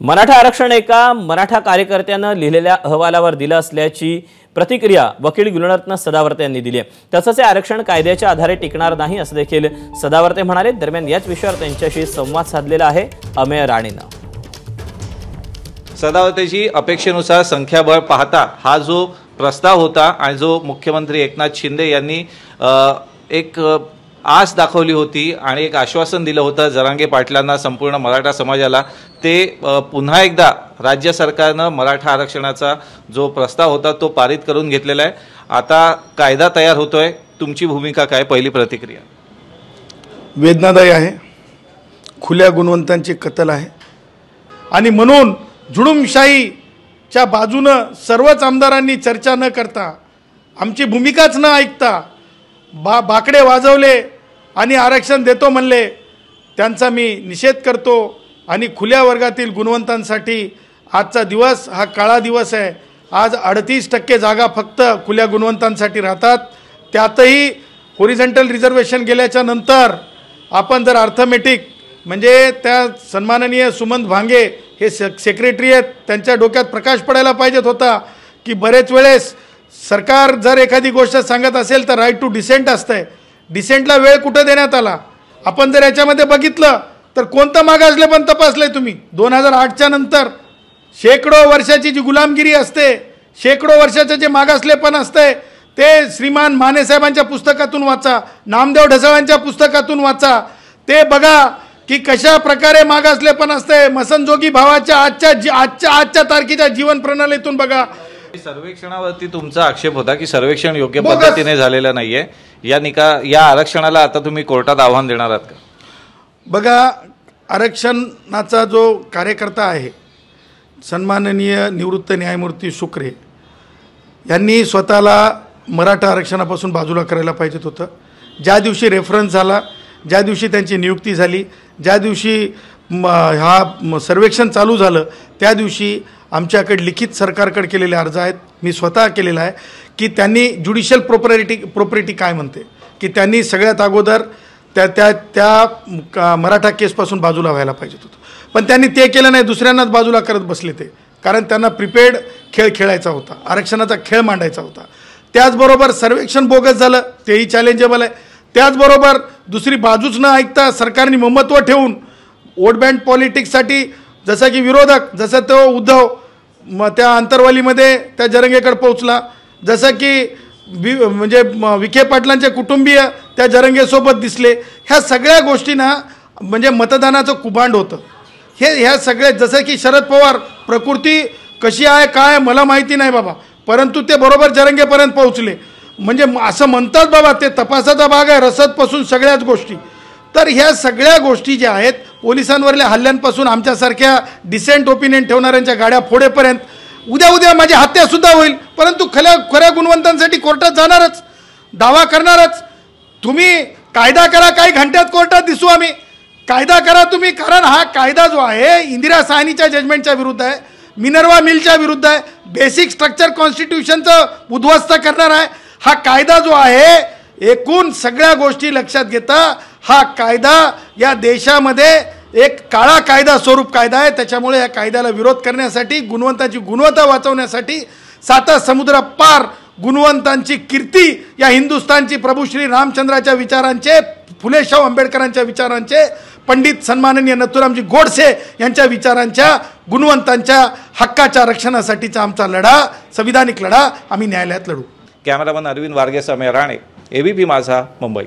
मराठा आरक्षण एका मराठा कार्यकर्त्यानं लिहिलेल्या अहवालावर दिलं असल्याची प्रतिक्रिया वकील गुणरत्न सदावर्ते यांनी दिली आहे। तसंच हे आरक्षण कायद्याच्या आधारे टिकणार नाही असं देखील सदावर्ते म्हणाले। दरम्यान याच विषयावर त्यांच्याशी संवाद साधलेला आहे अमेय राणेनं। सदावर्तेची अपेक्षेनुसार संख्याबळ पाहता हा जो प्रस्ताव होता आणि जो मुख्यमंत्री एकनाथ शिंदे यांनी एक आस दाखवली होती आणि एक आश्वासन दिलं होतं जरांगे पाटलांना, संपूर्ण मराठा समाजाला, ते पुन्हा एकदा राज्य सरकारनं मराठा आरक्षणाचा जो प्रस्ताव होता तो पारित करून घेतलेला आहे। आता कायदा तयार होतोय। तुमची भूमिका काय? पहिली प्रतिक्रिया। वेदनादायी आहे, खुल्या गुणवंतांची कत्तल आहे आणि म्हणून जुडुमशाहीच्या बाजूनं सर्वच आमदारांनी चर्चा न करता, आमची भूमिकाच न ऐकता बाकडे वाजवले आणि आरक्षण देतो म्हणले, त्यांचा मी निषेध करतो। आणि खुल्या वर्गातील गुणवंतांसाठी आजचा दिवस हा काळा दिवस आहे। आज 38% जागा फक्त खुल्या गुणवंतांसाठी राहतात, त्यातही हॉरिझॉन्टल रिझर्वेशन गेल्याच्या नंतर आपण जर अर्थमेटिक म्हणजे त्या सन्माननीय सुमंत भांगे हे सेक्रेटरी आहेत, त्यांच्या डोक्यात प्रकाश पडायला पाहिजेत होता की बरेच वेळेस सरकार जर एखादी गोष्ट सांगत असेल तर राईट टू डिसेंट असतंय, डिसेंटला वेळ कुठं देण्यात आला? आपण जर याच्यामध्ये बघितलं तर कोणतं मागासले पण तपासले तुम्ही? 2008च्या नंतर शेकडो वर्षाची जी गुलामगिरी असते, शेकडो वर्षाचं जे मागासलेपण असते, ते श्रीमान मानेसाहेबांच्या पुस्तकातून वाचा, नामदेव ढसाळांच्या पुस्तकातून वाचा, ते बघा की कशा प्रकारे मागासलेपण असते। मसनजोगी भावाच्या आजच्या तारखेच्या जीवन प्रणालीतून बघा। सर्वेक्षणावरती तुमचा आक्षेप होता की सर्वेक्षण योग्य पद्धतीने झालेलं नाहीये। या आरक्षणाला आता तुम्ही कोर्टात आव्हान देणार आहात का? बघा, आरक्षणाचा जो कार्यकर्ता आहे सन्माननीय निवृत्त न्यायमूर्ती शुक्रे यांनी स्वतःला मराठा आरक्षणापासून बाजूला करायला पाहिजे होतं। ज्या दिवशी रेफरन्स झाला, ज्या दिवशी त्यांची नियुक्ती झाली, ज्या दिवशी हा सर्वेक्षण चालू झालं, त्या दिवशी आमच्याकडे लिखित सरकारकडे केलेले अर्ज आहेत, मी स्वतः केलेला आहे की त्यांनी ज्युडिशियल प्रॉपर्टी काय म्हणते की त्यांनी सगळ्यात अगोदर त्या मराठा केसपासून बाजूला व्हायला पाहिजे होतं, पण त्यांनी ते केलं नाही, दुसऱ्यांनाच बाजूला करत बसले ते, कारण त्यांना प्रिपेड खेळ खेळायचा होता, आरक्षणाचा खेळ मांडायचा होता। त्याचबरोबर सर्वेक्षण बोगस झालं, तेही चॅलेंजेबल आहे। त्याचबरोबर दुसरी बाजूच न ऐकता सरकारने महत्त्व ठेवून वोट बँक पॉलिटिक्ससाठी जसं की विरोधक, जसं तो उद्धव त्या अंतरवालीमध्ये त्या जरंगेकडे पोहोचला, जसं की म्हणजे विखे पाटलांचे कुटुंबीय त्या जरंगेसोबत दिसले, ह्या सगळ्या गोष्टींना म्हणजे मतदानाचं कुभांड होतं। ह्या सगळ्या जसं की शरद पवार प्रकृती कशी आहे काय मला माहिती नाही बाबा, परंतु ते बरोबर जरंगेपर्यंत पोहोचले, म्हणजे असं म्हणतात बाबा ते तपासाचा भाग आहे, रसदपासून सगळ्याच गोष्टी। तर ह्या सगळ्या गोष्टी ज्या आहेत, पोलिसांवरल्या हल्ल्यांपासून आमच्यासारख्या डिसेंट ओपिनियन ठेवणाऱ्यांच्या गाड्या फोडेपर्यंत, उद्या माझी हत्यासुद्धा होईल, परंतु खऱ्या गुणवंतांसाठी कोर्टात जाणारच, दावा करणारच। तुम्ही कायदा करा, काही घंट्यात कोर्टात दिसू आम्ही, कायदा करा तुम्ही, कारण हा कायदा जो आहे इंदिरा साहनीच्या जजमेंटच्या विरुद्ध आहे, मिनर्वा मिलच्या विरुद्ध आहे, बेसिक स्ट्रक्चर कॉन्स्टिट्यूशनचं उद्ध्वस्त करणार आहे। हा कायदा जो आहे एकूण सगळ्या गोष्टी लक्षात घेता हा कायदा या देशामध्ये एक काळा कायदा स्वरूप कायदा आहे। त्याच्यामुळे या कायद्याला विरोध करण्यासाठी, गुणवंतांची गुणवत्ता वाचवण्यासाठी, साता समुद्र पार गुणवंतांची कीर्ती या हिंदुस्थानची प्रभू श्री रामचंद्राच्या विचारांचे, फुले शाहू आंबेडकरांच्या विचारांचे, पंडित सन्माननीय नथुरामजी गोडसे यांच्या विचारांच्या, गुणवंतांच्या हक्काच्या रक्षणासाठीचा आमचा लढा, संविधानिक लढा आम्ही न्यायालयात लढू। कॅमेरामन अरविंद वारगे, अमेय राणे, एबीपी माझा, मुंबई।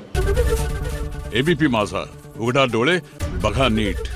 एबीपी माझा, उघडा डोळे बघा नीट।